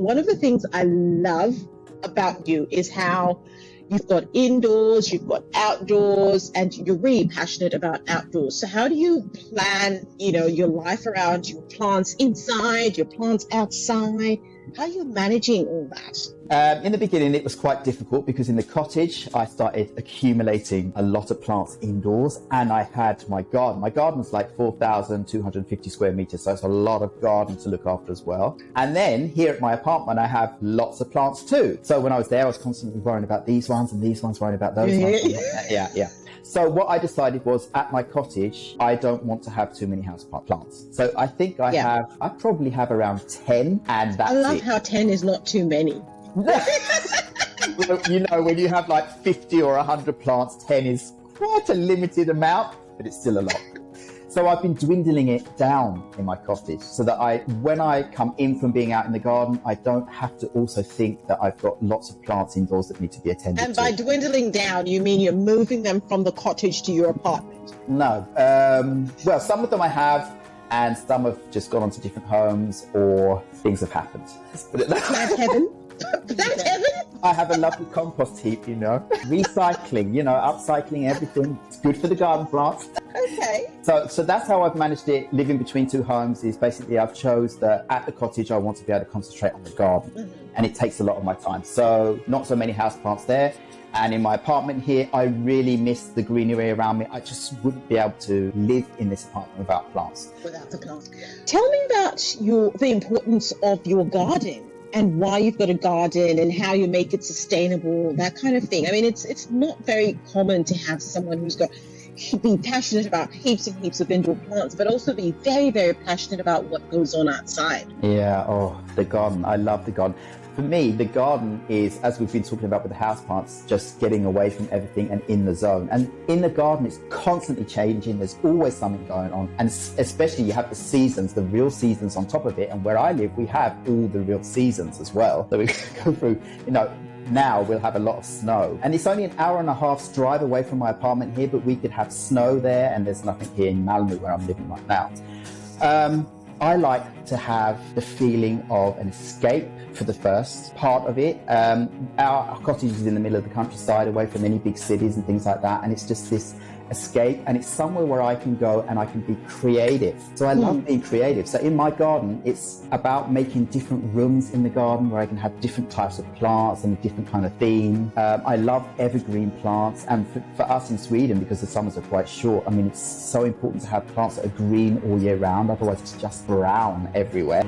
one of the things I love about you is how you've got indoors, you've got outdoors, and you're really passionate about outdoors. So how do you plan, your life around your plants inside, your plants outside? How are you managing all that? In the beginning, it was quite difficult because in the cottage, I started accumulating a lot of plants indoors, and I had my garden. My garden's like 4,250 square meters, so it's a lot of garden to look after as well. And then here at my apartment, I have lots of plants too. So when I was there, I was constantly worrying about these ones and these ones, worrying about those ones. Yeah. So what I decided was at my cottage, I don't want to have too many houseplant plants. So I think I probably have around 10, and that's it. I love how 10 is not too many. Well, when you have like 50 or 100 plants, 10 is quite a limited amount, but it's still a lot. So I've been dwindling it down in my cottage so that when I come in from being out in the garden, I don't have to also think that I've got lots of plants indoors that need to be attended to. And by dwindling down, you mean you're moving them from the cottage to your apartment? No. Well, some of them I have, and some have just gone on to different homes, or things have happened. That's heaven. That's heaven. I have a lovely compost heap, recycling, upcycling everything. It's good for the garden plants. Okay. So that's how I've managed it. Living between two homes is basically I've chose that at the cottage I want to be able to concentrate on the garden, and it takes a lot of my time. So not so many houseplants there. And in my apartment here, I really miss the greenery around me. I just wouldn't be able to live in this apartment without plants. Without the plants. Tell me about the importance of your garden and why you've got a garden and how you make it sustainable, that kind of thing. I mean, it's not very common to have someone who's be passionate about heaps and heaps of indoor plants, but also be very, very passionate about what goes on outside. Yeah, the garden. I love the garden. For me, the garden is, as we've been talking about with the houseplants, just getting away from everything and in the zone. And in the garden, it's constantly changing. There's always something going on. And especially you have the seasons, the real seasons on top of it. And where I live, we have all the real seasons as well. So we go through, now we'll have a lot of snow. And it's only an hour and a half's drive away from my apartment here, but we could have snow there, and there's nothing here in Malmö where I'm living right now. I like to have the feeling of an escape for the first part of it. Our cottage is in the middle of the countryside, away from any big cities and things like that, and it's just this escape, and it's somewhere where I can go and I can be creative. So I love being creative. So in my garden, it's about making different rooms in the garden where I can have different types of plants and a different kind of theme. I love evergreen plants, and for us in Sweden, because the summers are quite short, I mean, it's so important to have plants that are green all year round, otherwise it's just brown everywhere.